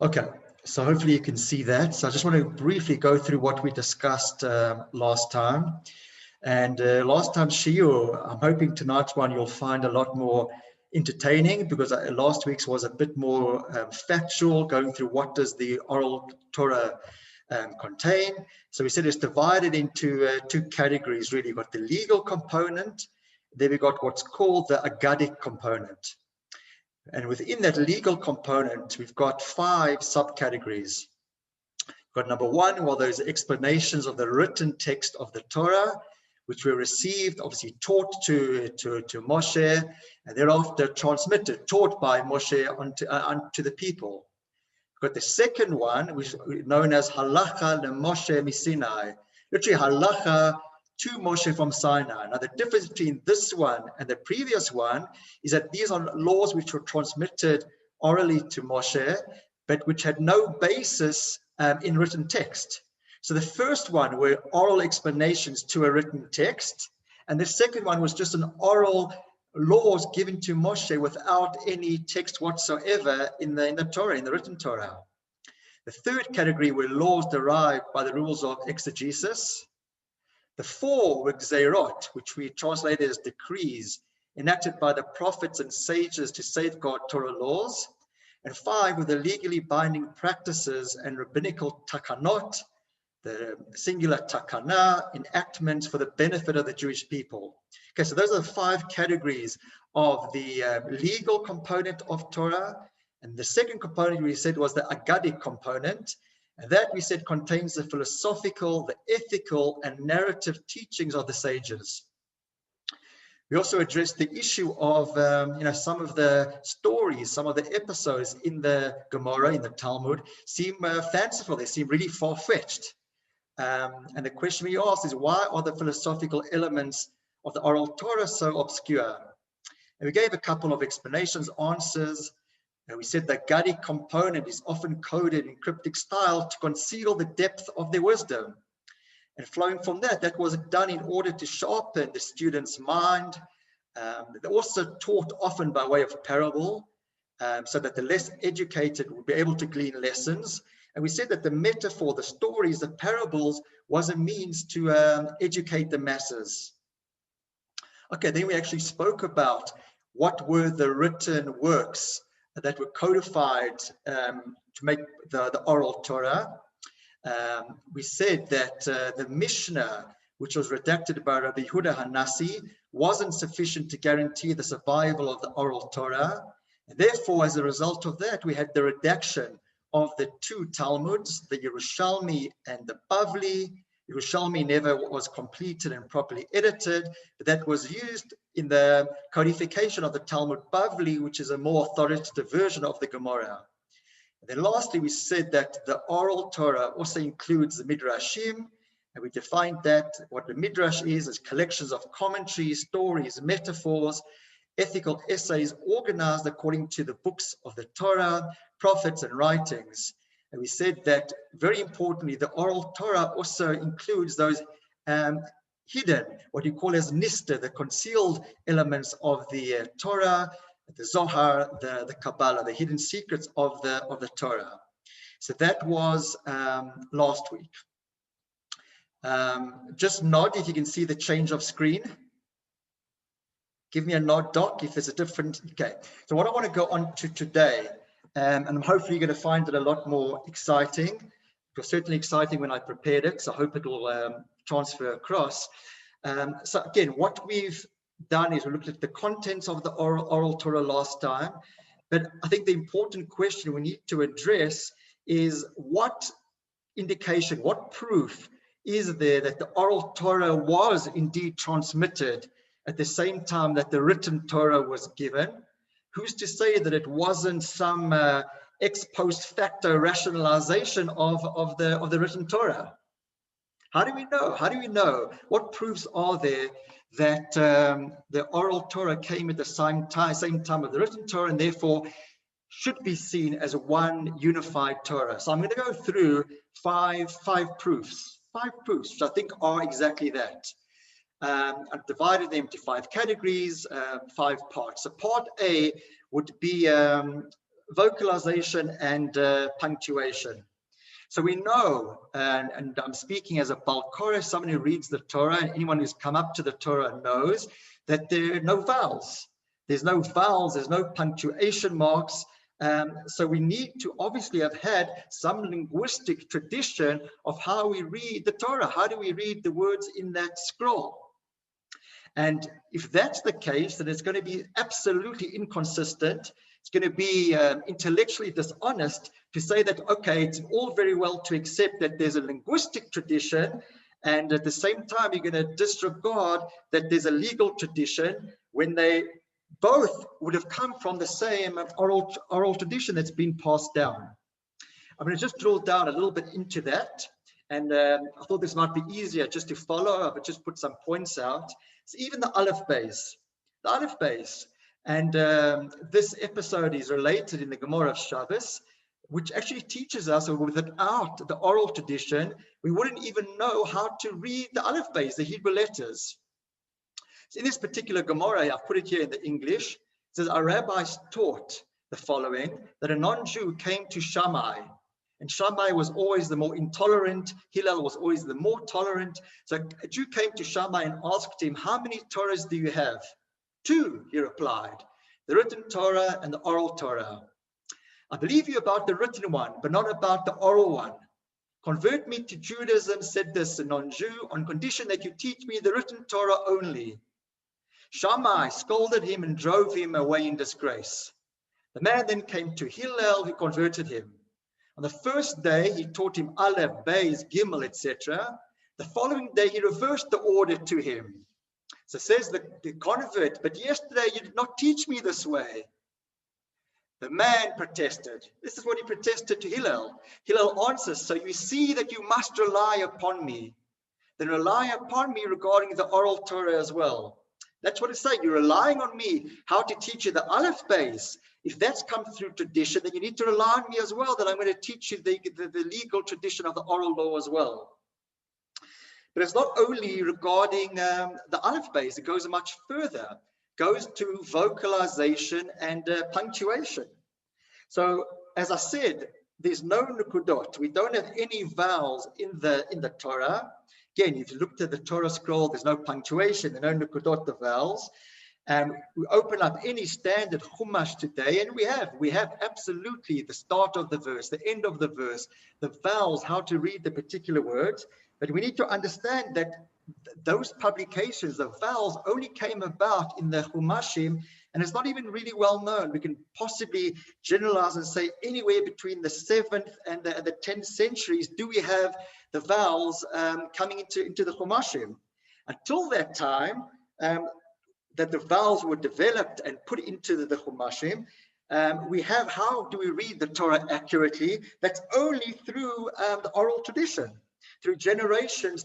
Okay, so hopefully you can see that. So I just want to briefly go through what we discussed last time. And last time, Shiur, I'm hoping tonight's one you'll find a lot more entertaining, because last week's was a bit more factual, going through what does the oral Torah contain. So we said it's divided into two categories, really. You've got the legal component, then we've got what's called the agadic component. And within that legal component, we've got 5 subcategories. We've got number 1, well, those explanations of the written text of the Torah, which were received, obviously taught to Moshe, and thereafter transmitted, taught by Moshe unto the people. We've got the second one, which is known as Halacha Moshe Misinai, literally Halacha to Moshe from Sinai. Now, the difference between this one and the previous one is that these are laws which were transmitted orally to Moshe, but which had no basis in written text. So the first one were oral explanations to a written text, and the second one was just an oral laws given to Moshe without any text whatsoever in the Torah, in the written Torah. The third category were laws derived by the rules of exegesis. The 4 were gzeirot, which we translate as decrees, enacted by the prophets and sages to safeguard Torah laws. And 5 were the legally binding practices and rabbinical takanot, the singular takana, enactments for the benefit of the Jewish people. Okay, so those are the 5 categories of the legal component of Torah. And the second component we said was the agadic component. And that we said contains the philosophical, the ethical, and narrative teachings of the sages. We also addressed the issue of some of the stories, some of the episodes in the Gemara, in the Talmud, seem fanciful. They seem really far-fetched. And the question we asked is, why are the philosophical elements of the oral Torah so obscure? And we gave a couple of explanations, answers. And we said the agadic component is often coded in cryptic style to conceal the depth of their wisdom. And flowing from that, that was done in order to sharpen the student's mind. They also taught often by way of parable, so that the less educated would be able to glean lessons. And we said that the metaphor, the stories, the parables was a means to educate the masses. Okay, then we actually spoke about what were the written works that were codified to make the oral Torah. We said that the Mishnah, which was redacted by Rabbi Yehuda Hanassi, wasn't sufficient to guarantee the survival of the oral Torah. And therefore, as a result of that, we had the redaction of the 2 Talmuds, the Yerushalmi and the Bavli. Yerushalmi never was completed and properly edited, but that was used in the codification of the Talmud Bavli, which is a more authoritative version of the Gemara. And then lastly, we said that the oral Torah also includes the Midrashim, and we defined that what the Midrash is collections of commentaries, stories, metaphors, ethical essays organized according to the books of the Torah, prophets, and writings. And we said that, very importantly, the oral Torah also includes those hidden, what you call as nista, the concealed elements of the Torah, the Zohar, the Kabbalah, the hidden secrets of the Torah. So that was last week. Just nod if you can see the change of screen. Give me a nod, Doc, if there's a different. Okay. So what I want to go on to today, and I'm hopefully going to find it a lot more exciting. It was certainly exciting when I prepared it, so I hope it will transfer across. So again, what we've done is we looked at the contents of the oral Torah last time, but I think the important question we need to address is what indication, what proof is there that the oral Torah was indeed transmitted at the same time that the written Torah was given? Who's to say that it wasn't some ex post facto rationalization of the written Torah? How do we know? How do we know? What proofs are there that the oral Torah came at the same time of the written Torah, and therefore should be seen as one unified Torah? So I'm going to go through five proofs, which I think are exactly that. I've divided them into 5 categories, 5 parts. So part A would be vocalization and punctuation. So we know, and I'm speaking as a Balkore, someone who reads the Torah, and anyone who's come up to the Torah knows that there are no vowels. There's no vowels, there's no punctuation marks. So we need to obviously have had some linguistic tradition of how we read the Torah. How do we read the words in that scroll? And if that's the case, then it's going to be absolutely inconsistent. It's going to be intellectually dishonest to say that, okay, it's all very well to accept that there's a linguistic tradition, and at the same time, you're going to disregard that there's a legal tradition when they both would have come from the same oral tradition that's been passed down. I'm going to just drill down a little bit into that. And I thought this might be easier just to follow, but just put some points out. So even the Aleph base, and this episode is related in the Gemara of Shabbos, which actually teaches us that without the oral tradition, we wouldn't even know how to read the Aleph base, the Hebrew letters. So in this particular Gemara, I've put it here in the English, it says, our rabbis taught the following, that a non-Jew came to Shammai, and Shammai was always the more intolerant, Hillel was always the more tolerant. So a Jew came to Shammai and asked him, how many Torahs do you have? 2, he replied, the written Torah and the oral Torah. I believe you about the written one, but not about the oral one. Convert me to Judaism, said this non-Jew, on condition that you teach me the written Torah only. Shammai scolded him and drove him away in disgrace. The man then came to Hillel, who converted him. On the first day, he taught him Aleph, Beis, Gimel, etc. The following day, he reversed the order to him. So says the convert, but yesterday you did not teach me this way. The man protested. This is what he protested to Hillel. Hillel answers, so you see that you must rely upon me. Then rely upon me regarding the oral Torah as well. That's what it's saying. You're relying on me, how to teach you the Aleph base. If that's come through tradition, then you need to rely on me as well, that I'm going to teach you the legal tradition of the oral law as well. But it's not only regarding the Aleph base, it goes much further. It goes to vocalization and punctuation. So as I said, there's no nukudot. We don't have any vowels in the Torah. Again, if you looked at the Torah scroll, there's no punctuation, there's no nukudot, the vowels. And we open up any standard Chumash today, and we have absolutely the start of the verse, the end of the verse, the vowels, how to read the particular words. But we need to understand that those publications, the vowels, only came about in the Chumashim, and it's not even really well known. We can possibly generalize and say anywhere between the 7th and the 10th centuries do we have the vowels coming into the Chumashim. Until that time, that the vowels were developed and put into the Chumashim, we have, how do we read the Torah accurately? That's only through the oral tradition, through generations,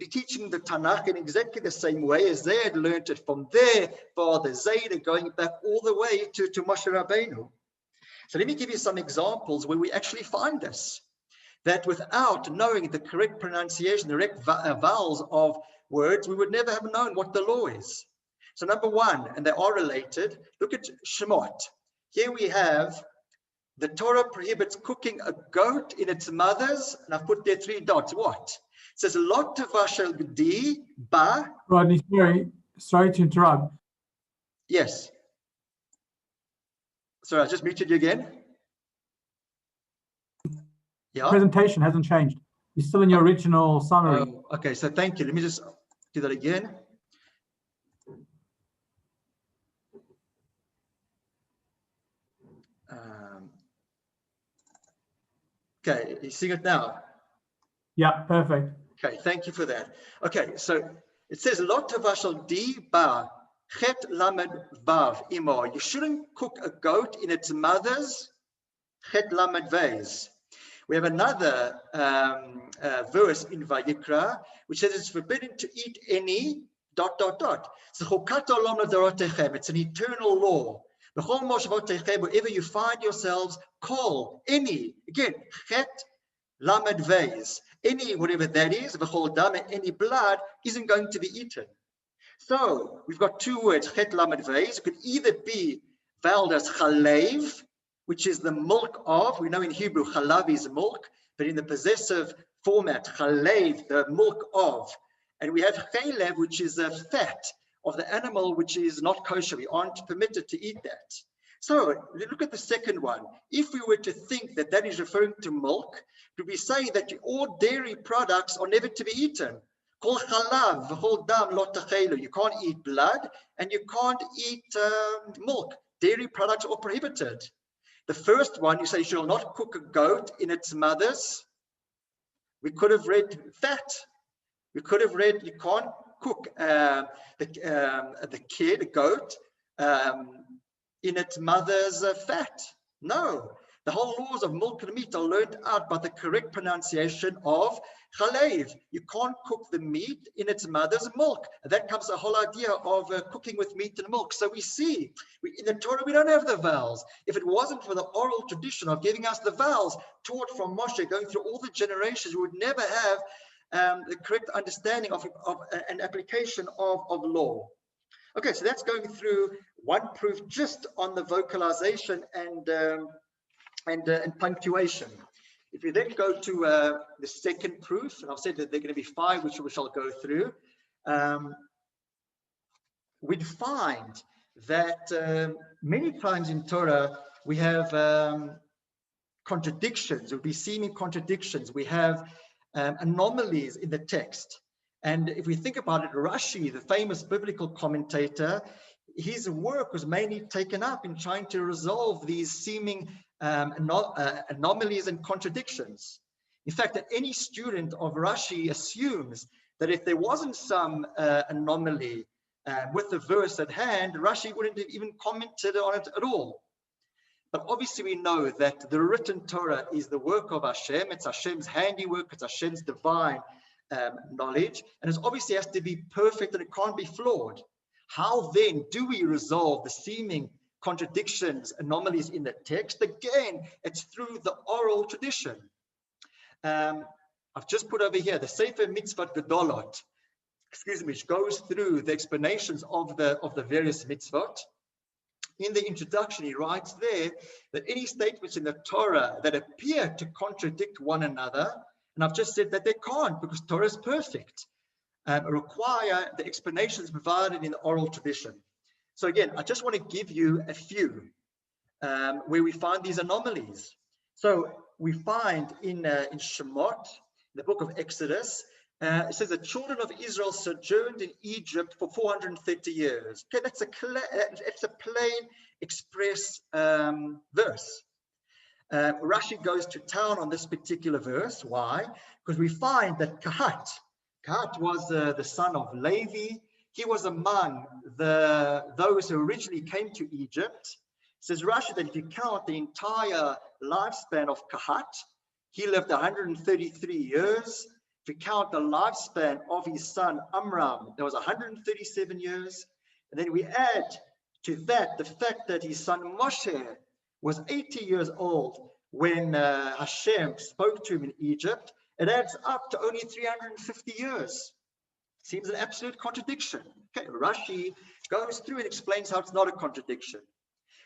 teaching the Tanakh in exactly the same way as they had learned it from their father Zayda, going back all the way to Moshe Rabbeinu. So let me give you some examples where we actually find this, that without knowing the correct pronunciation, the correct vowels of words, we would never have known what the law is. So number one, and they are related, look at Shemot. Here we have the Torah prohibits cooking a goat in its mother's, and I've put there 3 dots. What? It says, Lot tavashel b'di ba. Rodney, sorry to interrupt. Yes. Sorry, I just muted you again. Yeah. The presentation hasn't changed. You're still in your original summary. Okay, so thank you. Let me just do that again. Okay, you seeing it now? Yeah, perfect. Okay, thank you for that. Okay, so it says Lot tavashel di ba chet lamed vav imo. You shouldn't cook a goat in its mother's chet lamed vez. We have another verse in Vayikra which says it's forbidden to eat any ... It's an eternal law. Wherever you find yourselves, call any, again, chet lamed vez, any, whatever that is, any blood isn't going to be eaten. So we've got 2 words, chet lamed vez. It could either be voweled as chalev, which is the milk of, we know in Hebrew, chalav is milk, but in the possessive format, chalev, the milk of. And we have chalev, which is the fat of the animal, which is not kosher. We aren't permitted to eat that. So look at the second one. If we were to think that that is referring to milk, do we say that all dairy products are never to be eaten? Kol chalav, v'chol dam lo tachelu. You can't eat blood and you can't eat milk. Dairy products are prohibited. The first one, you say you shall not cook a goat in its mother's. We could have read fat. We could have read you can't cook the goat, in its mother's fat. No, the whole laws of milk and meat are learned out by the correct pronunciation of chalev. You can't cook the meat in its mother's milk. That comes the whole idea of cooking with meat and milk. So we see, in the Torah, we don't have the vowels. If it wasn't for the oral tradition of giving us the vowels taught from Moshe, going through all the generations, we would never have the correct understanding of an application of law. Okay, so that's going through one proof just on the vocalization and punctuation. If we then go to the second proof, and I've said that there are going to be 5, which we shall go through, we'd find that many times in Torah we have contradictions, we'll be seeming contradictions. We have anomalies in the text. And if we think about it, Rashi, the famous biblical commentator, his work was mainly taken up in trying to resolve these seeming anomalies and contradictions. In fact, that any student of Rashi assumes that if there wasn't some anomaly with the verse at hand, Rashi wouldn't have even commented on it at all. But obviously we know that the written Torah is the work of Hashem. It's Hashem's handiwork. It's Hashem's divine knowledge, and it obviously has to be perfect and it can't be flawed. How then do we resolve the seeming contradictions, anomalies in the text? Again, it's through the oral tradition. I've just put over here the Sefer Mitzvot Gedolot, which goes through the explanations of the various mitzvot. In the introduction, he writes there that any statements in the Torah that appear to contradict one another, and I've just said that they can't because Torah is perfect, require the explanations provided in the oral tradition. So again, I just want to give you a few where we find these anomalies. So we find in Shemot, the book of Exodus, it says the children of Israel sojourned in Egypt for 430 years. Okay, that's a plain express verse. Rashi goes to town on this particular verse. Why? Because we find that Kahat was the son of Levi. He was among those who originally came to Egypt. It says Rashi that if you count the entire lifespan of Kahat, he lived 133 years. If you count the lifespan of his son Amram, there was 137 years. And then we add to that the fact that his son Moshe was 80 years old when Hashem spoke to him in Egypt. It adds up to only 350 years. Seems an absolute contradiction. Okay, Rashi goes through and explains how it's not a contradiction.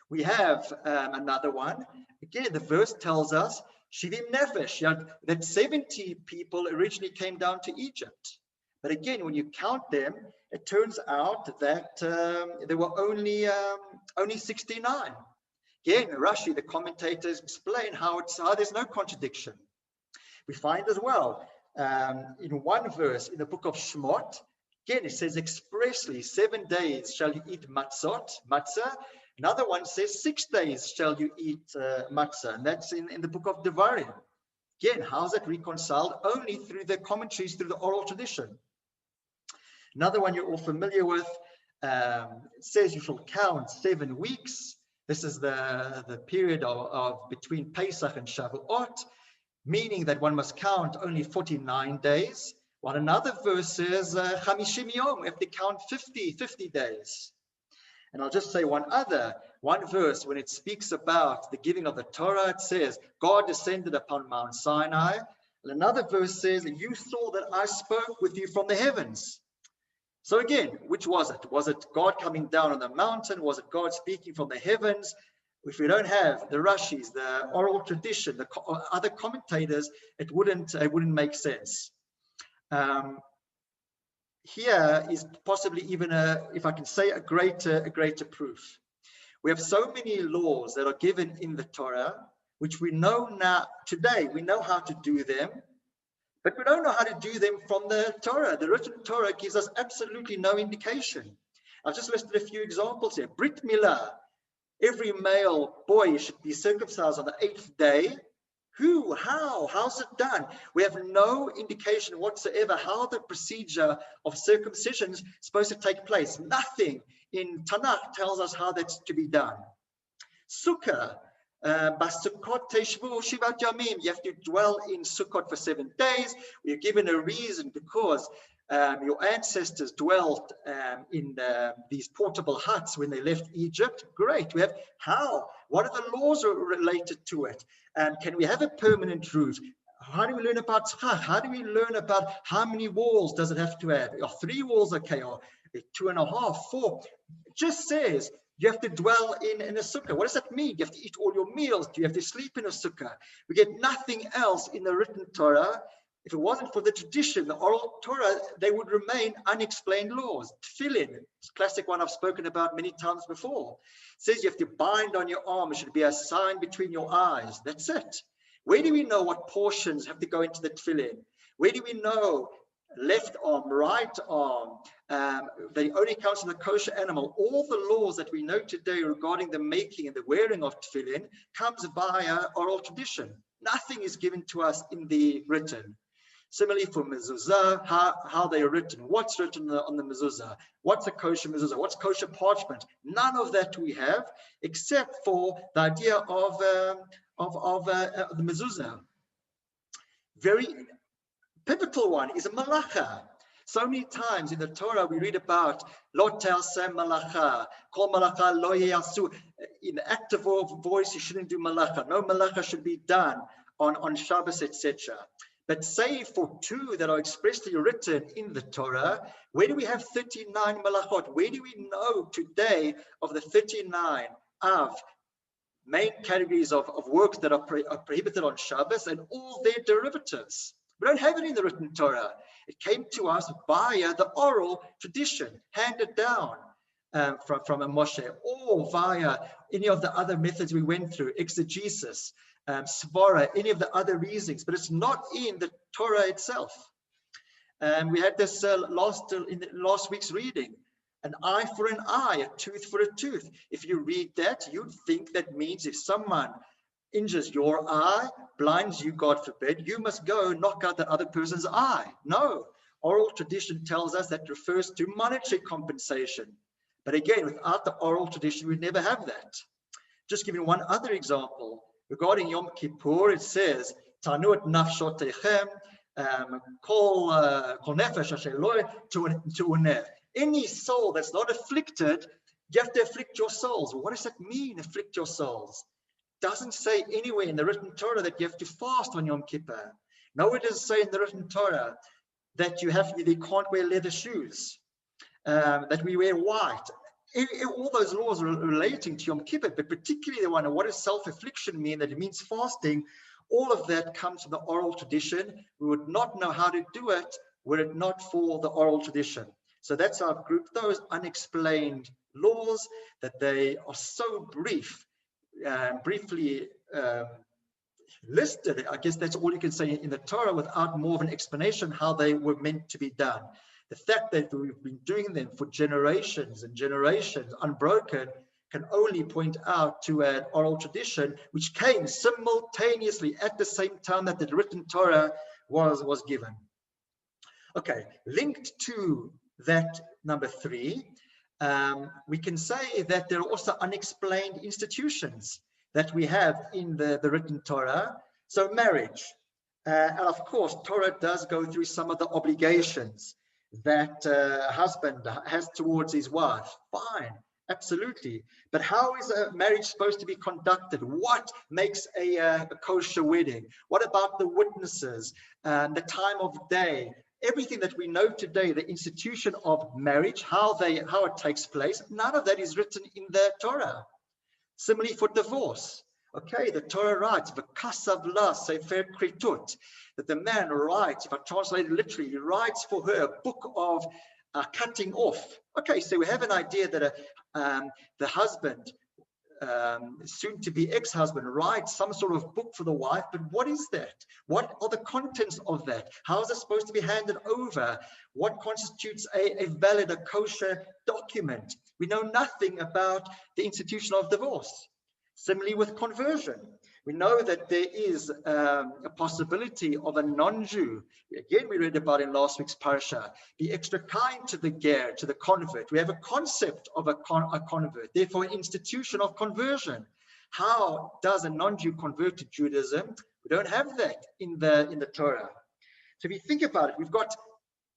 We have another one. Again, the verse tells us Shivim Nefesh, that 70 people originally came down to Egypt. But again, when you count them, it turns out that there were only 69. Again, Rashi, the commentators explain how there's no contradiction. We find as well in one verse in the book of Shemot, again, it says expressly, 7 days shall you eat matzah. Another one says 6 days shall you eat matzah, and that's in the book of Devarim. Again, how's that reconciled? Only through the commentaries, through the oral tradition. Another one you're all familiar with, it says you shall count 7 weeks. This is the period of between Pesach and Shavuot, meaning that one must count only 49 days. While another verse says Chamishim Yom, we have to count 50 days. And I'll just say one verse, when it speaks about the giving of the Torah, it says, God descended upon Mount Sinai. And another verse says, you saw that I spoke with you from the heavens. So again, which was it? Was it God coming down on the mountain? Was it God speaking from the heavens? if we don't have the Rashis, the oral tradition, the other commentators, it wouldn't make sense. Here is possibly even if I can say, a greater proof. We have so many laws that are given in the Torah, which we know now today. We know how to do them, but we don't know how to do them from the Torah. The written Torah gives us absolutely no indication. I've just listed a few examples here. Brit Milah. Every male boy should be circumcised on the 8th day. Who? How? How's it done? We have no indication whatsoever how the procedure of circumcision is supposed to take place. Nothing in Tanakh tells us how that's to be done. Sukkah. You have to dwell in Sukkot for 7 days. We're given a reason because your ancestors dwelt in these portable huts when they left Egypt. Great. We have how? What are the laws related to it? Can we have a permanent roof? How do we learn about tzchach? How do we learn about how many walls does it have to have? Are 3 walls okay? Or 2.5, 4? It just says you have to dwell in a sukkah. What does that mean? You have to eat all your meals. Do you have to sleep in a sukkah? We get nothing else in the written Torah. If it wasn't for the tradition, the oral Torah, they would remain unexplained laws. Tefillin, it's a classic one I've spoken about many times before. It says you have to bind on your arm. It should be a sign between your eyes. That's it. Where do we know what portions have to go into the tefillin? Where do we know left arm, right arm? They only count on the kosher animal. All the laws that we know today regarding the making and the wearing of tefillin comes via oral tradition. Nothing is given to us in the written. Similarly for mezuzah, how they are written, what's written on the mezuzah, what's a kosher mezuzah, what's kosher parchment. None of that we have, except for the idea of the mezuzah. Very pivotal one is a malacha. So many times in the Torah we read about lo te'aseh malacha, kol malacha lo ye'asu. In active voice, you shouldn't do malacha. No malacha should be done on Shabbos, etc. But save for 2 that are expressly written in the Torah, where do we have 39 malachot? Where do we know today of the 39 of main categories of works that are prohibited on Shabbos and all their derivatives? We don't have it in the written Torah. It came to us via the oral tradition, handed down from a Moshe, or via any of the other methods we went through, exegesis, svara, any of the other reasonings, but it's not in the Torah itself. We had this in last week's reading, an eye for an eye, a tooth for a tooth. If you read that, you'd think that means if someone injures your eye, blinds you, God forbid, you must go knock out the other person's eye. No, oral tradition tells us that refers to monetary compensation. But again, without the oral tradition, we'd never have that. Just giving one other example. Regarding Yom Kippur, it says, Tanuot nafshotechem, kol nefesh asher lo tu'uneh. Any soul that's not afflicted, you have to afflict your souls. Well, what does that mean, afflict your souls? It doesn't say anywhere in the written Torah that you have to fast on Yom Kippur. Nowhere does it say in the written Torah that you can't wear leather shoes, that we wear white. All those laws are relating to Yom Kippur, but particularly the one, what does self-affliction mean? That it means fasting. All of that comes from the oral tradition. We would not know how to do it were it not for the oral tradition. So that's how I've grouped those unexplained laws, that they are so briefly listed. I guess that's all you can say in the Torah without more of an explanation how they were meant to be done. The fact that we've been doing them for generations and generations unbroken can only point out to an oral tradition which came simultaneously at the same time that the written Torah was given. Okay, linked to that number 3, we can say that there are also unexplained institutions that we have in the written Torah. So marriage, and of course, Torah does go through some of the obligations that a husband has towards his wife. Fine, absolutely. But how is a marriage supposed to be conducted? What makes a kosher wedding? What about the witnesses, the time of day? Everything that we know today, the institution of marriage, how it takes place, none of that is written in the Torah. Similarly for divorce. Okay, the Torah writes, "V'kasav la sefer kritut," that the man writes, if I translate it literally, he writes for her a book of cutting off. Okay, so we have an idea that the husband, soon to be ex-husband, writes some sort of book for the wife, but what is that? What are the contents of that? How is it supposed to be handed over? What constitutes a valid, a kosher document? We know nothing about the institution of divorce. Similarly with conversion, we know that there is a possibility of a non-Jew. Again, we read about in last week's parasha, be extra kind to the ger, to the convert. We have a concept of a convert, therefore an institution of conversion. How does a non-Jew convert to Judaism? We don't have that in the Torah. So if you think about it, we've got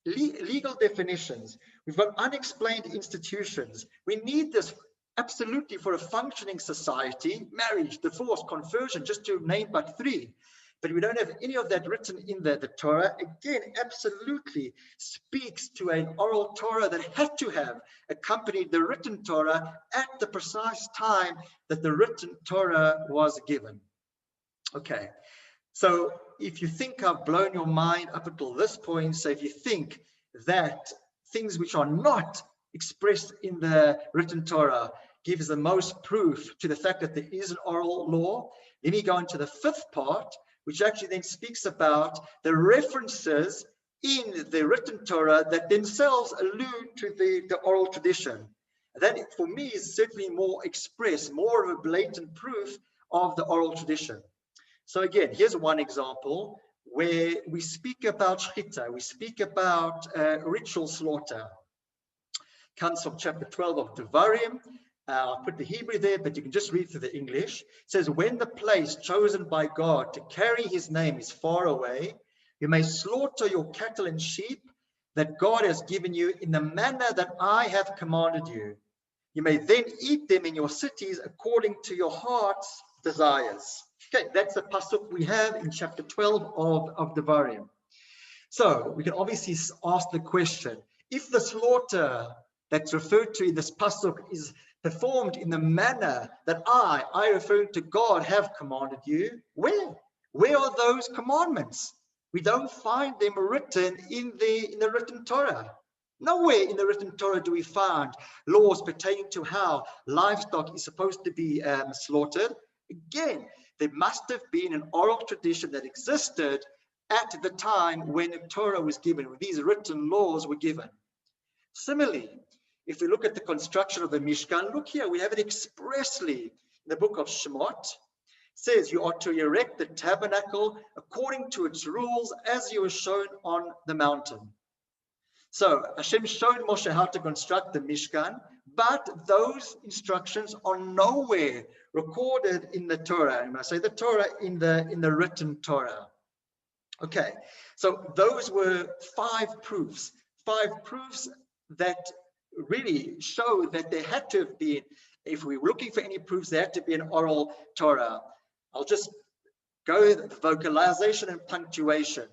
legal definitions, we've got unexplained institutions. We need this absolutely for a functioning society: marriage, divorce, conversion, just to name but three. But we don't have any of that written in the Torah. Again, absolutely speaks to an oral Torah that had to have accompanied the written Torah at the precise time that the written Torah was given. Okay, so if you think I've blown your mind up until this point, so if you think that things which are not expressed in the written Torah gives the most proof to the fact that there is an oral law, then we go into the fifth part, which actually then speaks about the references in the written Torah that themselves allude to the oral tradition. That, for me, is certainly more express, more of a blatant proof of the oral tradition. So again, here's one example where we speak about shchita, we speak about ritual slaughter. Comes from chapter 12 of Devarim. I'll put the Hebrew there, but you can just read through the English. It says, "When the place chosen by God to carry his name is far away, you may slaughter your cattle and sheep that God has given you in the manner that I have commanded you. You may then eat them in your cities according to your heart's desires." Okay, that's the pasuk we have in chapter 12 of Devarim. So we can obviously ask the question, if the slaughter that's referred to in this pasuk is performed in the manner that I referring to God, have commanded you, where are those commandments? We don't find them written in the written Torah. Nowhere in the written Torah do we find laws pertaining to how livestock is supposed to be slaughtered. Again, there must have been an oral tradition that existed at the time when the Torah was given, when these written laws were given. Similarly, if we look at the construction of the Mishkan, look here, we have it expressly in the book of Shemot. It says, "You are to erect the tabernacle according to its rules as you were shown on the mountain." So Hashem showed Moshe how to construct the Mishkan, but those instructions are nowhere recorded in the Torah. And when I say the Torah, in the written Torah. Okay, so those were five proofs that really show that there had to have been, if we were looking for any proofs, there had to be an oral Torah. I'll just go with the vocalization and punctuation.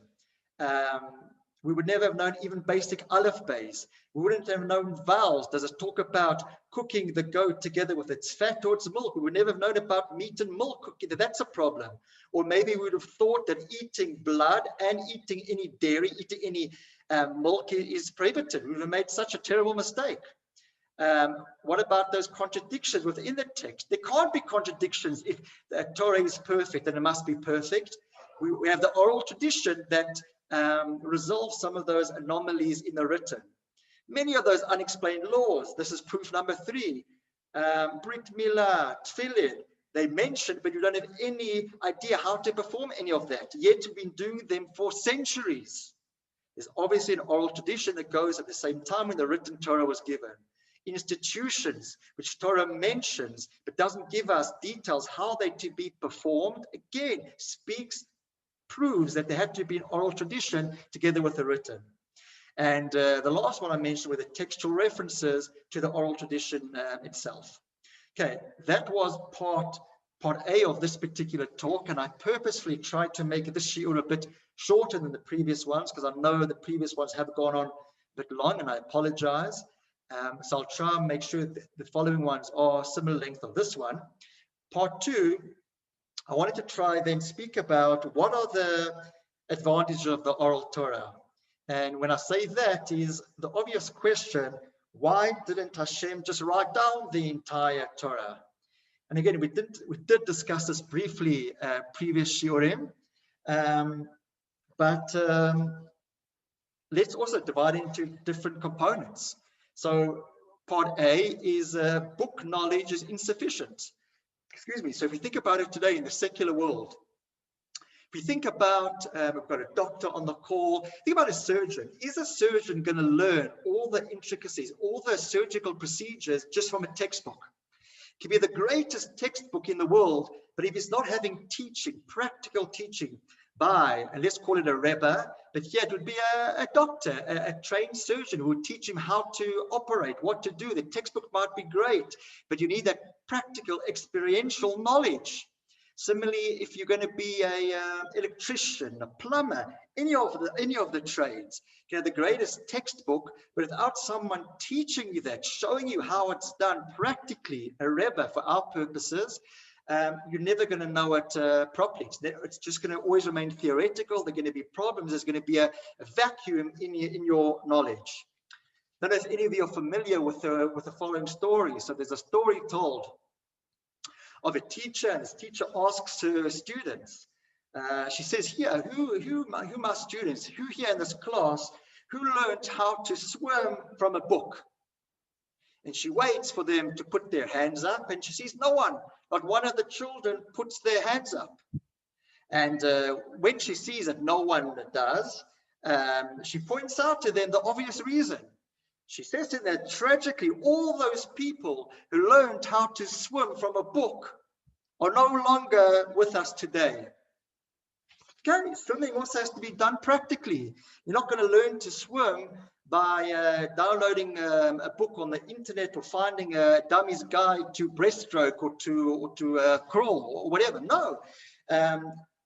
We would never have known even basic aleph bays. We wouldn't have known vowels. Does it talk about cooking the goat together with its fat or its milk? We would never have known about meat and milk cooking. That's a problem. Or maybe we would have thought that eating blood and eating any dairy, eating any milk is prohibited. We would have made such a terrible mistake. What about those contradictions within the text? There can't be contradictions if the Torah is perfect and it must be perfect. We have the oral tradition that resolve some of those anomalies in the written. Many of those unexplained laws, this is proof number 3. Brit Milah, Tfilin, they mentioned, but you don't have any idea how to perform any of that. Yet you've been doing them for centuries. There's obviously an oral tradition that goes at the same time when the written Torah was given. Institutions, which Torah mentions, but doesn't give us details how they to be performed, again, proves that there had to be an oral tradition together with the written. And the last one I mentioned were the textual references to the oral tradition itself. Okay, that was part A of this particular talk, and I purposefully tried to make this shiur a bit shorter than the previous ones, because I know the previous ones have gone on a bit long, and I apologize. So I'll try and make sure that the following ones are similar length of this one. part 2, I wanted to try then speak about what are the advantages of the oral Torah. And when I say that is the obvious question, why didn't Hashem just write down the entire Torah? And again, we did discuss this briefly previous Shiurim, but let's also divide into different components. So part A is book knowledge is insufficient. Excuse me. So if you think about it today in the secular world, if you think about, we've got a doctor on the call, think about a surgeon. Is a surgeon going to learn all the intricacies, all the surgical procedures just from a textbook? It can be the greatest textbook in the world, but if it's not having teaching, practical teaching by, and let's call it a Rabbi, but here it would be a doctor, a trained surgeon who would teach him how to operate, what to do. The textbook might be great, but you need that practical, experiential knowledge. Similarly, if you're going to be a electrician, a plumber, any of the trades, you know, the greatest textbook, but without someone teaching you that, showing you how it's done practically, a Rebbe for our purposes, you're never going to know it properly. It's just going to always remain theoretical. There are going to be problems. There's going to be a vacuum in your knowledge. I don't know if any of you are familiar with the following story. So there's a story told of a teacher, and this teacher asks her students. She says, "Here, who my students? Who here in this class who learned how to swim from a book?" And she waits for them to put their hands up, and she sees no one. Not one of the children puts their hands up. And when she sees that no one does, she points out to them the obvious reason. She says to them that tragically, all those people who learned how to swim from a book are no longer with us today. Okay, swimming also has to be done practically. You're not going to learn to swim by downloading a book on the internet or finding a dummy's guide to breaststroke or to crawl or whatever. No,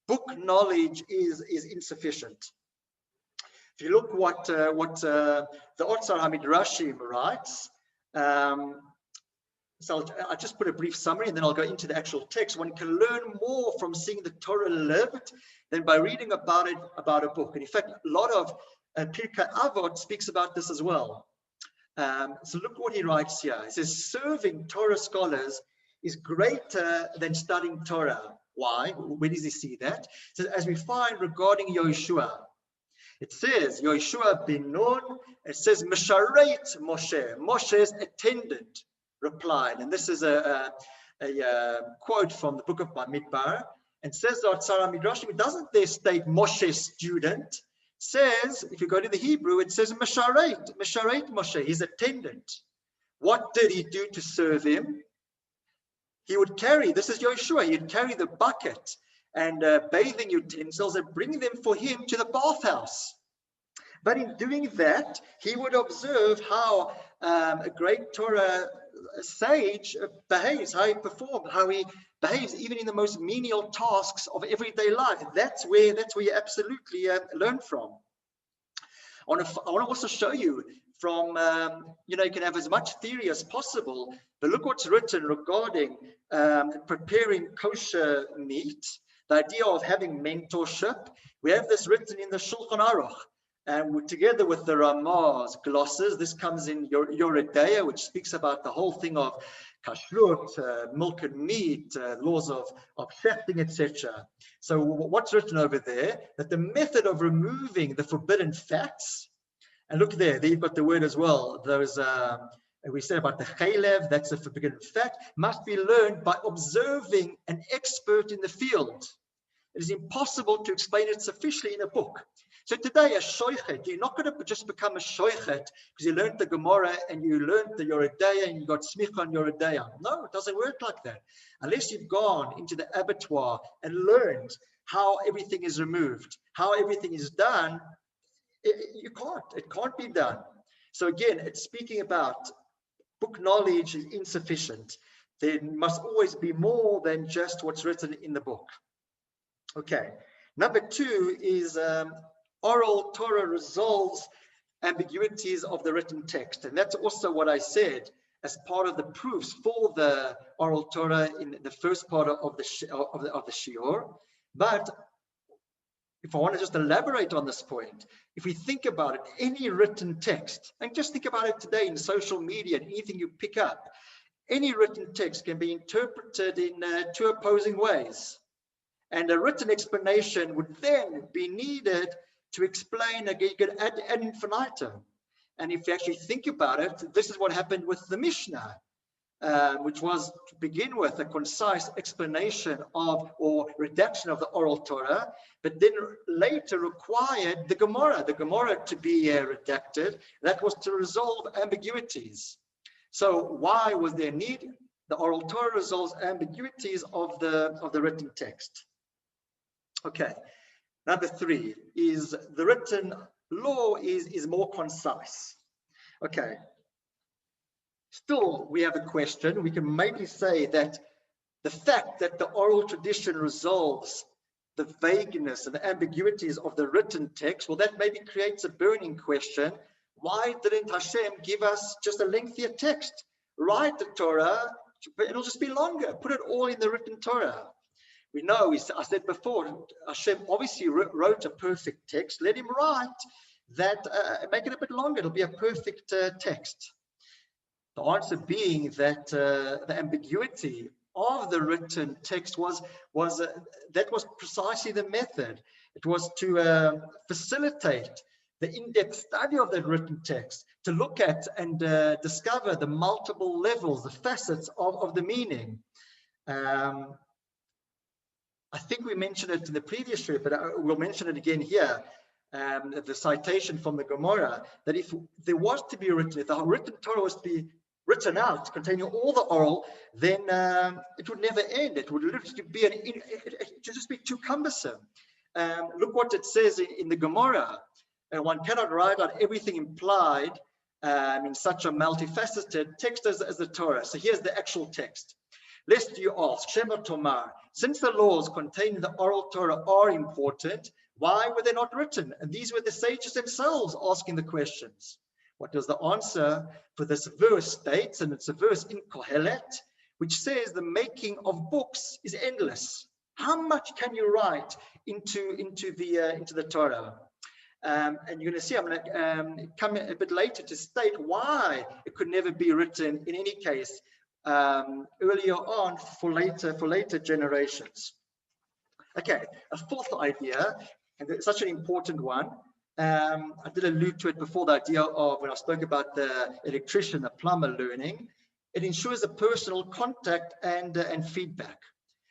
book knowledge is insufficient. If you look what the Otzar HaMidrashim writes, so I'll just put a brief summary and then I'll go into the actual text. One can learn more from seeing the Torah lived than by reading about a book. And in fact, a lot of Pirkei Avot speaks about this as well. So look what he writes here. He says, serving Torah scholars is greater than studying Torah. Why? Where does he see that? So as we find regarding Yoshua, it says, Yoshua bin Nun, it says, Meshareit Moshe, Moshe's attendant replied. And this is a quote from the book of Bamidbar. And says the Otzar HaMidrashim, it doesn't there state Moshe's student. Says, if you go to the Hebrew, it says Meshareit Moshe, his attendant. What did he do to serve him? He would carry, this is Yoshua, he'd carry the bucket and bathing utensils and bring them for him to the bathhouse. But in doing that, he would observe how a great Torah sage behaves, how he performs, how he behaves even in the most menial tasks of everyday life. That's where you absolutely learn from. I want to also show you from, you can have as much theory as possible, but look what's written regarding preparing kosher meat, the idea of having mentorship. We have this written in the Shulchan Aruch. And together with the Ramah's glosses, this comes in Yoredeya, which speaks about the whole thing of kashrut, milk and meat, laws of shechting, etc. So what's written over there? That the method of removing the forbidden fats, and look there you've got the word as well. Those we said about the chaylev, that's a forbidden fat, must be learned by observing an expert in the field. It is impossible to explain it sufficiently in a book. So today, a shoichet, you're not going to just become a shoichet because you learned the Gemara and you learned the Yoredeya and you got smicha on Yoredeya. No, it doesn't work like that. Unless you've gone into the abattoir and learned how everything is removed, how everything is done, it can't be done. So again, it's speaking about book knowledge is insufficient. There must always be more than just what's written in the book. Okay, number 2 is oral Torah resolves ambiguities of the written text. And that's also what I said. as part of the proofs for the oral Torah in the first part of the Shiur. But if I want to just elaborate on this point, if we think about it, any written text, and just think about it today in social media, anything you pick up, any written text can be interpreted in two opposing ways. And a written explanation would then be needed to explain, again, you could add ad infinitum. And if you actually think about it, this is what happened with the Mishnah, which was to begin with a concise explanation of or redaction of the oral Torah, but then later required the Gemara to be redacted. That was to resolve ambiguities. So why was there need? The oral Torah resolves ambiguities of the written text. Okay, number 3 is the written law is more concise. Okay. Still, we have a question. We can maybe say that the fact that the oral tradition resolves the vagueness and the ambiguities of the written text, well, that maybe creates a burning question. Why didn't Hashem give us just a lengthier text? Write the Torah, it'll just be longer. Put it all in the written Torah. We know, I said before, Hashem obviously wrote a perfect text. Let him write that, make it a bit longer. It'll be a perfect text. The answer being that the ambiguity of the written text was precisely the method. It was to facilitate the in-depth study of that written text, to look at and discover the multiple levels, the facets of the meaning. I think we mentioned it in the previous trip, but we'll mention it again here. The citation from the Gemara, that if there was to be written, if the written Torah was to be written out, containing all the oral, then it would never end. It would literally be it would just be too cumbersome. Look what it says in the Gemara. One cannot write out everything implied in such a multifaceted text as the Torah. So here's the actual text. Lest you ask, Shema Tomar, since the laws contained in the oral Torah are important, why were they not written? And these were the sages themselves asking the questions. What does the answer for this verse states? And it's a verse in Kohelet, which says the making of books is endless. How much can you write into the Torah? And you're going to see, I'm going to come a bit later to state why it could never be written in any case earlier on for later generations. Okay, a fourth idea, and it's such an important one. I did allude to it before, the idea of when I spoke about the electrician, the plumber learning. It ensures a personal contact and feedback.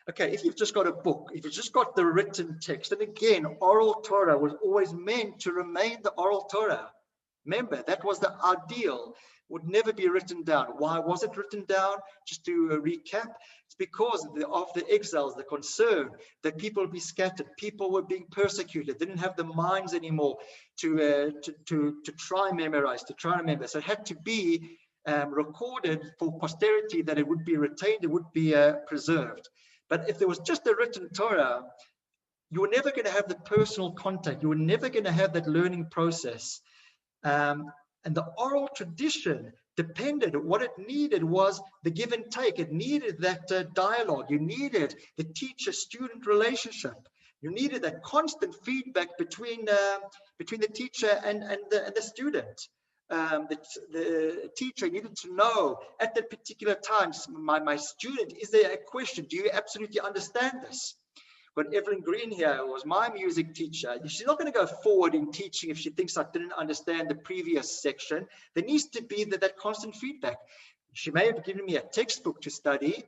Okay, if you've just got a book, if you've just got the written text, and again, oral Torah was always meant to remain the oral Torah. Remember, that was the ideal, would never be written down. Why was it written down? Just to recap, it's because of the exiles, the concern that people would be scattered, people were being persecuted, didn't have the minds anymore to try and memorize, to try and remember. So it had to be recorded for posterity, that it would be retained, it would be preserved. But if there was just a written Torah, you were never going to have the personal contact. You were never going to have that learning process. And the oral tradition depended, what it needed was the give and take. It needed that dialogue. You needed the teacher-student relationship. You needed that constant feedback between the teacher and the student. The teacher needed to know at that particular time, my student, is there a question? Do you absolutely understand this? When Evelyn Green here was my music teacher, she's not going to go forward in teaching if she thinks I didn't understand the previous section. There needs to be that constant feedback. She may have given me a textbook to study,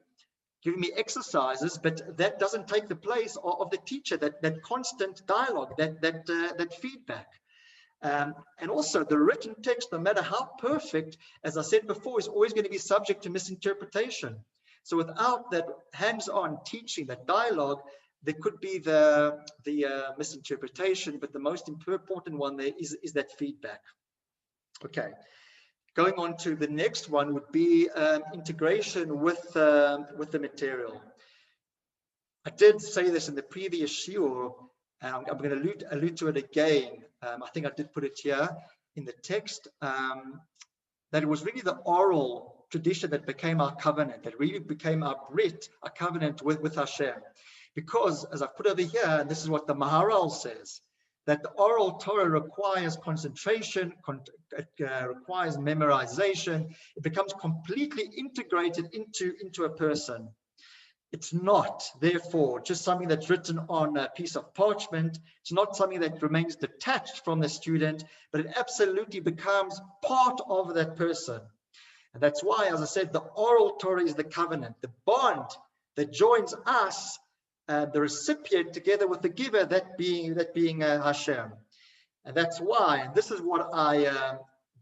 given me exercises, but that doesn't take the place of the teacher, that constant dialogue, that feedback. And also the written text, no matter how perfect, as I said before, is always going to be subject to misinterpretation. So without that hands-on teaching, that dialogue, there could be the misinterpretation, but the most important one there is that feedback. Okay, going on to the next one would be integration with the material. I did say this in the previous Shiur, and I'm going to allude to it again. I think I did put it here in the text, that it was really the oral tradition that became our covenant, that really became our Brit, our covenant with Hashem. Because, as I've put over here, and this is what the Maharal says, that the oral Torah requires concentration, requires memorization. It becomes completely integrated into a person. It's not, therefore, just something that's written on a piece of parchment. It's not something that remains detached from the student, but it absolutely becomes part of that person. And that's why, as I said, the oral Torah is the covenant, the bond that joins us, the recipient, together with the giver, that being Hashem. And that's why, and this is what I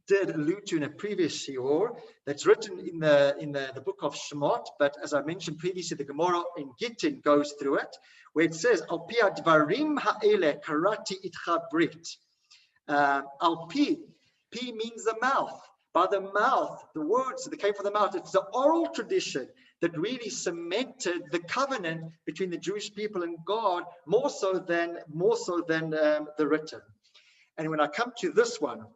did allude to in a previous shiur, that's written in the book of Shemot, but as I mentioned previously, the Gemara in Gittin goes through it, where it says, Al pi advarim ha'ele karati itcha brit. Al pi means the mouth. By the mouth, the words that came from the mouth, it's the oral tradition that really cemented the covenant between the Jewish people and God more so than the written. And when I come to this one,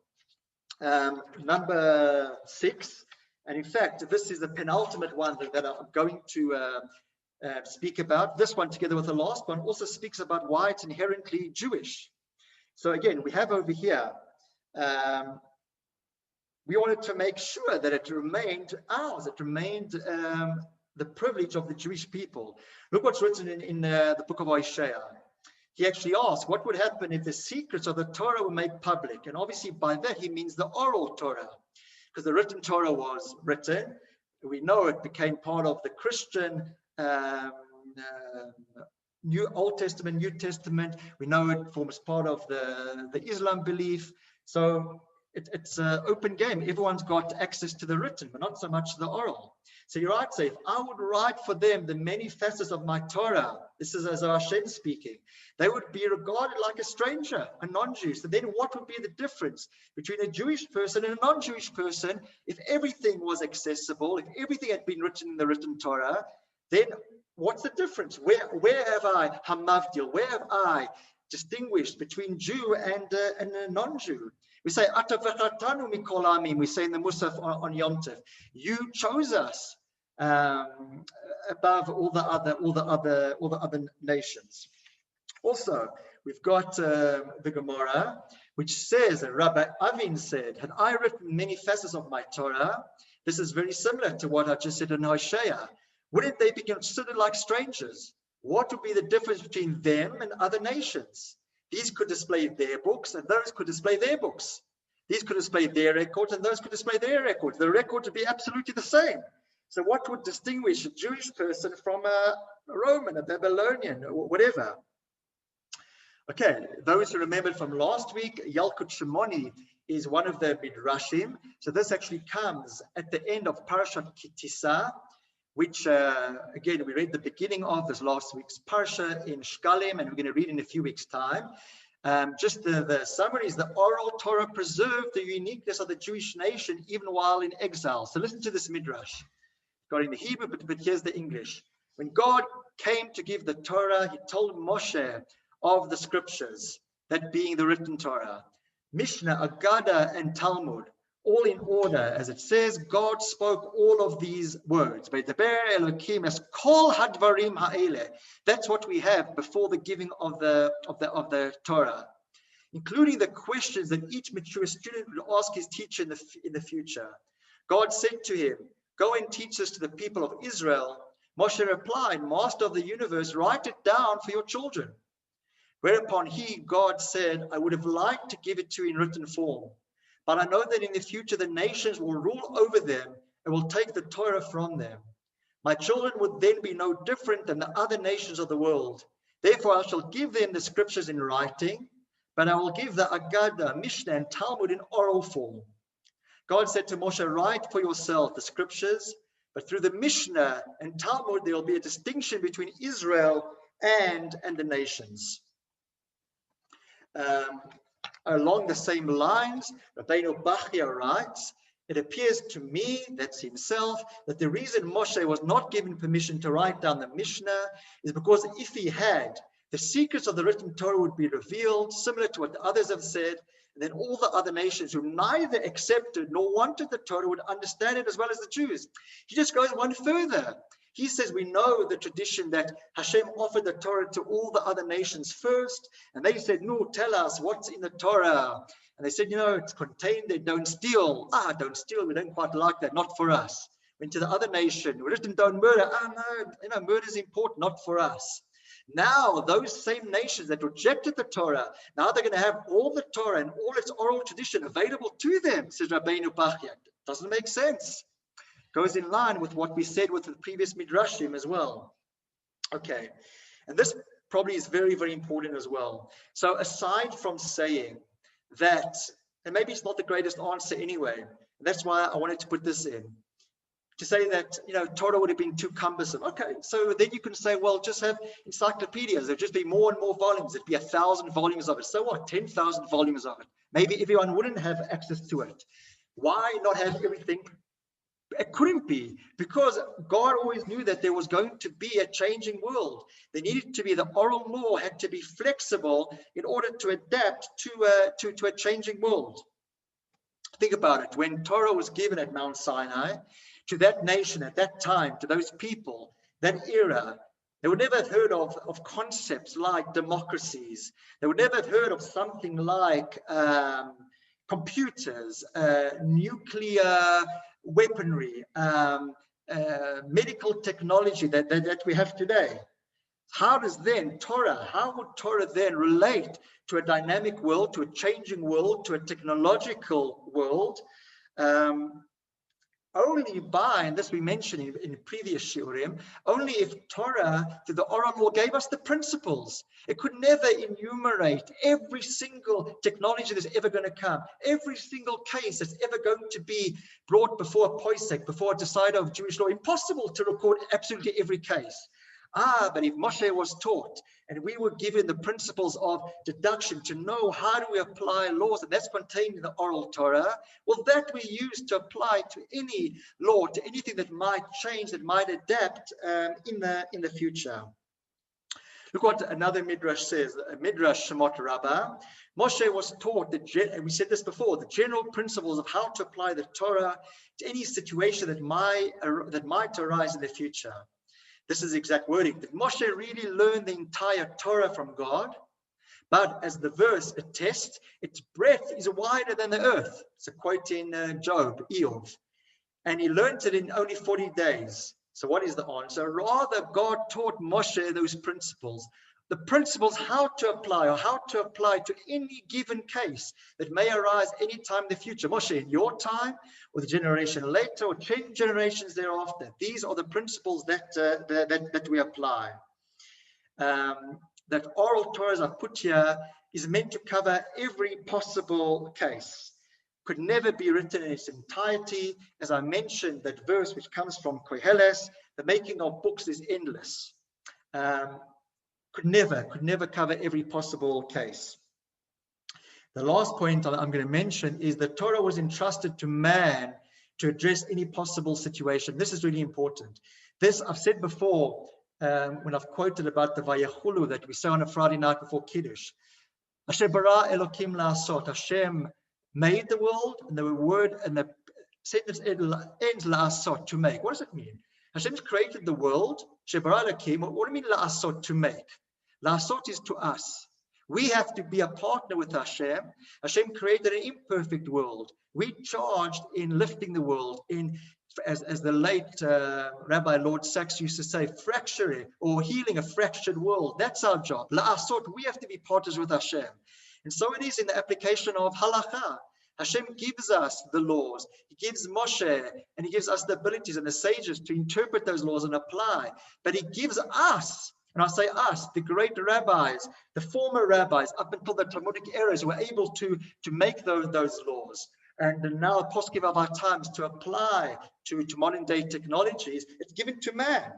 number 6, and in fact, this is the penultimate one that I'm going to speak about. This one, together with the last one, also speaks about why it's inherently Jewish. So again, we have over here, we wanted to make sure that it remained ours, it remained the privilege of the Jewish people. Look what's written in the book of Isaiah. He actually asked, what would happen if the secrets of the Torah were made public? And obviously by that he means the oral Torah, because the written Torah was written. We know it became part of the Christian Old Testament, New Testament. We know it forms part of the Islam belief. So it's an open game. Everyone's got access to the written, but not so much the oral. So you're right, say, if I would write for them the many facets of my Torah, this is as Hashem speaking, they would be regarded like a stranger, a non-Jew. So then what would be the difference between a Jewish person and a non-Jewish person if everything was accessible, if everything had been written in the written Torah? Then what's the difference? Where have I hamavdil? Where have I distinguished between Jew and a non-Jew? We say, we say in the Musaf on Yom Tov, you chose us above all the other nations. Also, we've got the Gemara, which says that Rabbi Avin said, had I written many facets of my Torah, this is very similar to what I just said in Hosea, wouldn't they be considered like strangers? What would be the difference between them and other nations? These could display their books and those could display their books. These could display their records and those could display their records. The record would be absolutely the same. So what would distinguish a Jewish person from a Roman, a Babylonian, or whatever? Okay, those who remembered from last week, Yalkut Shimoni is one of the Midrashim. So this actually comes at the end of Parashat Kitisa, which again, we read the beginning of this last week's Parsha in Shkalim, and we're going to read in a few weeks' time. Just the summary is the oral Torah preserved the uniqueness of the Jewish nation even while in exile. So listen to this Midrash. Got in the Hebrew, but here's the English. When God came to give the Torah, he told Moshe of the scriptures, that being the written Torah, Mishnah, Agada, and Talmud, all in order. As it says, God spoke all of these words. That's what we have before the giving of the Torah, including the questions that each mature student would ask his teacher in the future. God said to him, go and teach this to the people of Israel. Moshe replied, Master of the universe, write it down for your children. Whereupon God said, I would have liked to give it to you in written form, but I know that in the future the nations will rule over them and will take the Torah from them. My children would then be no different than the other nations of the world. Therefore I shall give them the scriptures in writing, but I will give the Agada, Mishnah, and Talmud in oral form. God said to Moshe, write for yourself the scriptures, but through the Mishnah and Talmud there will be a distinction between Israel and the nations. Along the same lines, Rabbeinu Bachya writes, it appears to me, that's himself, that the reason Moshe was not given permission to write down the Mishnah is because if he had, the secrets of the written Torah would be revealed, similar to what the others have said, And then all the other nations who neither accepted nor wanted the Torah would understand it as well as the Jews. He just goes one further. He says, we know the tradition that Hashem offered the Torah to all the other nations first. And they said, no, tell us what's in the Torah. And they said, it's contained there, don't steal. Don't steal, we don't quite like that, not for us. Went to the other nation, written, don't murder. No, murder is important, not for us. Now, those same nations that rejected the Torah, now they're going to have all the Torah and all its oral tradition available to them, says Rabbeinu Bachya. Doesn't make sense. Goes in line with what we said with the previous Midrashim as well. Okay, and this probably is very, very important as well. So aside from saying that, and maybe it's not the greatest answer anyway, that's why I wanted to put this in, to say that, Torah would have been too cumbersome. Okay, so then you can say, well, just have encyclopedias. There'll just be more and more volumes. There'd be 1,000 volumes of it. So what? 10,000 volumes of it. Maybe everyone wouldn't have access to it. Why not have everything? It couldn't be, because God always knew that there was going to be a changing world. There needed to be, the oral law had to be flexible in order to adapt to a changing world. Think about it. When Torah was given at Mount Sinai, to that nation at that time, to those people, that era, they would never have heard of concepts like democracies. They would never have heard of something like computers, nuclear weaponry, medical technology that we have today. How would Torah then relate to a dynamic world, to a changing world, to a technological world? Only by, and this we mentioned in previous shiurim, only if Torah, through the oral law, gave us the principles. It could never enumerate every single technology that's ever going to come, every single case that's ever going to be brought before a posek, before a decider of Jewish law. Impossible to record absolutely every case. But if Moshe was taught and we were given the principles of deduction to know how do we apply laws, and that's contained in the oral Torah, well, that we use to apply to any law, to anything that might change, that might adapt in the future. Look what another Midrash says, Midrash Shemot Rabbah. Moshe was taught, and we said this before, the general principles of how to apply the Torah to any situation that might arise in the future. This is exact wording. Did Moshe really learn the entire Torah from God? But as the verse attests, its breadth is wider than the earth. It's a quote in Job, Eov. And he learned it in only 40 days. So what is the answer? Rather, God taught Moshe those principles. The principles how to apply to any given case that may arise any time in the future. Moshe, in your time, or the generation later, or 10 generations thereafter, these are the principles that we apply. That oral Torah, as I put here, is meant to cover every possible case. Could never be written in its entirety. As I mentioned, that verse which comes from Koheles, the making of books is endless. Could never cover every possible case. The last point I'm going to mention is that Torah was entrusted to man to address any possible situation. This is really important. This I've said before when I've quoted about the Vayachulu that we say on a Friday night before Kiddush. Asher bara Elokim la'asot. Hashem made the world, and the word and the sentence ends la'asot, to make. What does it mean? Hashem's created the world. Asher bara Elokim. What do you mean la'asot, to make? La'asot is to us. We have to be a partner with Hashem. Hashem created an imperfect world. We charged in lifting the world, as the late Rabbi Lord Sachs used to say, fracturing or healing a fractured world. That's our job. La'asot, we have to be partners with Hashem. And so it is in the application of Halacha. Hashem gives us the laws. He gives Moshe, and he gives us the abilities and the sages to interpret those laws and apply. But he gives us, and I say us, the great rabbis, the former rabbis, up until the Talmudic eras, were able to make those laws. And now poskim of our times to apply to modern day technologies, it's given to man.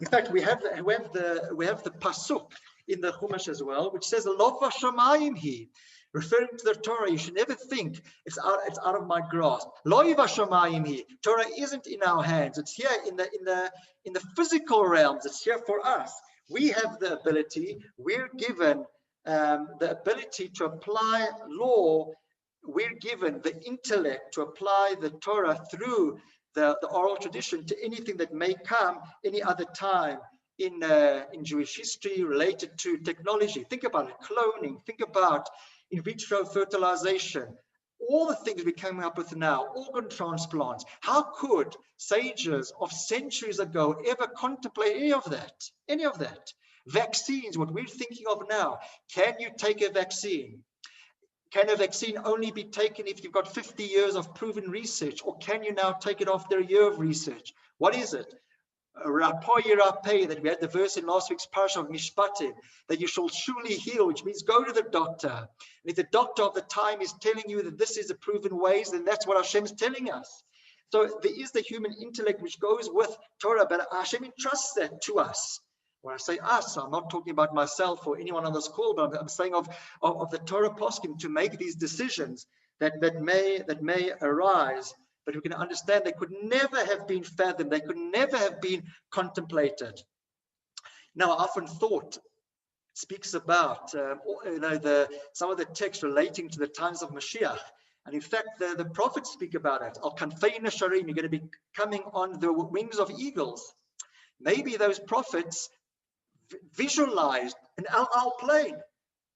In fact, we have the pasuk in the Chumash as well, which says "Lo v'shamayim hi," referring to the Torah. You should never think it's out of my grasp. Lo v'shamayim hi. Torah isn't in our hands. It's here in the physical realms. It's here for us. We have the ability. We're given the ability to apply law. We're given the intellect to apply the Torah through the oral tradition to anything that may come any other time in Jewish history related to technology. Think about it, cloning, think about in vitro fertilization, all the things we're coming up with now, organ transplants. How could sages of centuries ago ever contemplate any of that? Any of that? Vaccines, what we're thinking of now. Can you take a vaccine? Can a vaccine only be taken if you've got 50 years of proven research, or can you now take it after a year of research? What is it? Rabbi, that we had the verse in last week's parasha of Mishpatim, that you shall surely heal, which means go to the doctor. And if the doctor of the time is telling you that this is a proven ways, then that's what Hashem is telling us. So there is the human intellect which goes with Torah, but Hashem entrusts that to us. When I say us, I'm not talking about myself or anyone on this call, but I'm saying of the Torah poskim to make these decisions that may arise. But we can understand they could never have been fathomed. They could never have been contemplated. Now, I often thought speaks about some of the texts relating to the times of Mashiach. And in fact, the prophets speak about it. Al kanfei nesharim, you're going to be coming on the wings of eagles. Maybe those prophets visualized an Al plane,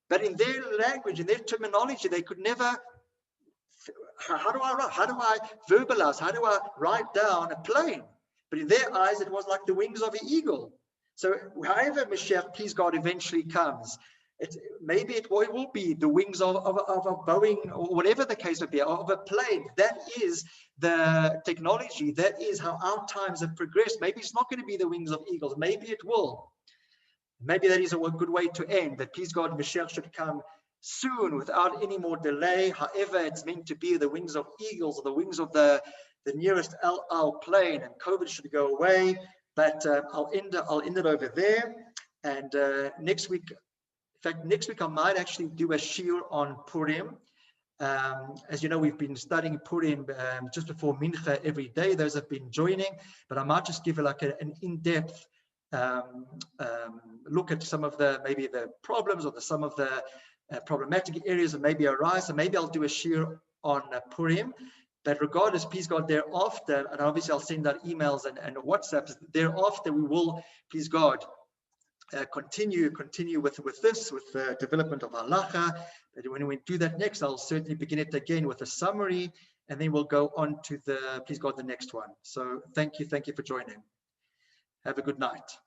but in their language, in their terminology, they could never. How do I verbalize? How do I write down a plane? But in their eyes, it was like the wings of an eagle. So however Mashiach, please God, eventually comes, maybe it will be the wings of a Boeing, or whatever the case would be, of a plane. That is the technology. That is how our times have progressed. Maybe it's not going to be the wings of eagles. Maybe it will. Maybe that is a good way to end, that please God, Mashiach should come soon without any more delay. However, it's meant to be the wings of eagles, or the wings of the nearest Al plane, and COVID should go away. But I'll end it over there. And next week, in fact, next week I might actually do a shiur on Purim. As you know, we've been studying Purim just before Mincha every day. Those have been joining, but I might just give like an in-depth look at some of maybe the problems, or some of the problematic areas that maybe arise. And maybe I'll do a shiur on Purim. But regardless, please God, thereafter, and obviously I'll send out emails and WhatsApps. Thereafter, we will, please God, continue with the development of Halacha. But when we do that next, I'll certainly begin it again with a summary, and then we'll go on to please God, the next one. So thank you for joining. Have a good night.